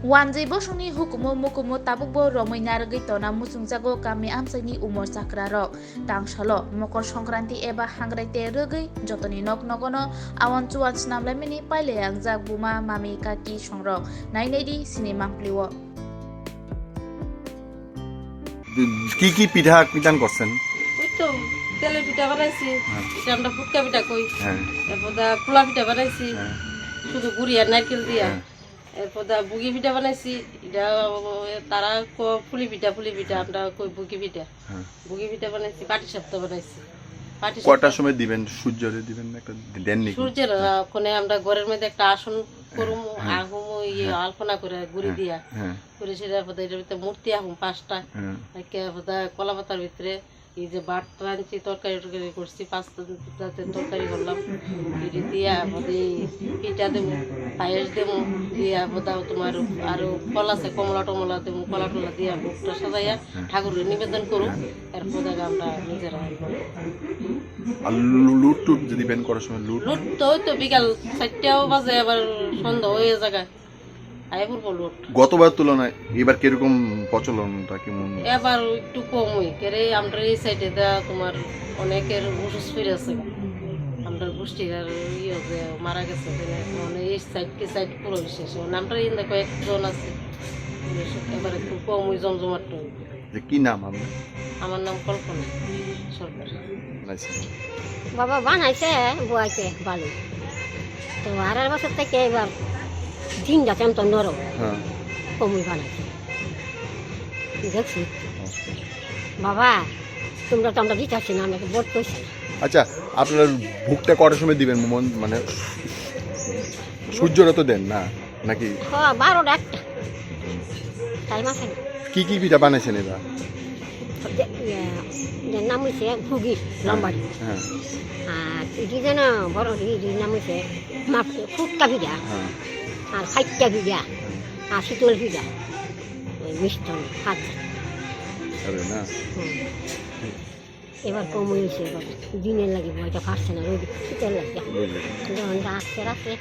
Wanjaibo suni hukumu mukumu tabukbo romai naragui tona musungjago kami amsaini umor sakrarok tangsalo mokor songkranti eba hangraite rugui jotoni nok nogono awan chuan snamlaimini paile angjak buma mami kaki songrok nainedi sini mangpliwo কি পিঠা পিঠান করছেন? ওই তো তেলের পিঠা বানাইছি, এটা আমরা ফুটকা পিঠা কই। হ্যাঁ এরপর পোলা পিঠা বানাইছি হ্যাঁ শুধু গুড়ি আর নারকেল দিয়া। এরপর বুগি পিঠা বানাইছি, এটা তারা ফুলি পিঠা আমরা কই বুগি পিঠা। হ্যাঁ বুগি পিঠা বানাইছি, পাটি সাপটা বানাইছি। কয়টার সময় দিবেন? সূর্যরে দিবেন না একটা দেননি? সূর্যের ওখানে আমরা ঘরের মধ্যে একটা আসন করুম, আহুম ইয়ে আলপনা করে গুড়ি দিয়া হ্যাঁ করে সেটার পর এটার ভিতরে মূর্তি আহুম 5টা, কলা পাতার ভিতরে এই যে বাট রাঁধছি, তরকারি টরকারি করছি, 5 জাতের তরকারি করলাম, এটি দিয়া বোধে পিঠা দেবো, পায়েস দেবো, দিয়া বোধা তোমার আরো ফল আছে, কমলা টমলা দেবো, কলা টলা দিয়া মুখটা সাজাইয়া ঠাকুরের নিবেদন করুম। এরপর আমরা নিজেরা আর লুট টুট দিবেন করার সময় লুট লুট তো ওই তো বিকাল 4টাও বাজে, আবার সন্ধ্যা হয়ে জায়গায় আইপুর লুট। গতবার তুলনায় এবার কিরকম প্রচলনটা কেমন? এবার একটু কম হই কেরে আমরা এই সাইডে দেওয়া তোমার অনেকের অসুস্থ ফিরে আছে, আমরা গোষ্ঠীর আর ইয়ে যে মারা গেছে, মানে এই সাইড পুরো বিশেষ আমরা ইন্দা কয়েকজন আছে, এবার একটু কম হই জমজমাট। যে কি নাম আপনার? আমার নাম কল্পনা সরকার। বাবা বানাইছে বুয়াইছে ভালো, তো আর বছর থেকে এবার দিনটা তেমন নরম কমই বানাইছে দেখছি। বাবা তোমরা তো আমরা দিতে না, আমরা ভোট করছি। আচ্ছা আপনার ভুগটা কটার সময় দিবেন? মানে সূর্যরা তো দেন না নাকি? 12টা 1টা টাইম আছে না। কি কি পিঠা বানাইছেন এবার? নাম হয়েছে ভুগি লম্বাড়ি, হ্যাঁ আর এটি যেন বড় নাম হয়েছে ফুটকা ভিজা, আর খাইটা ভিজা, আর শীতল ভিজা, মিষ্টন হাত না। এবার কম হয়েছে, এবার দিনের লাগে বইটা ফাটছে না, রোদ শীতের লাগে আসছে রাখে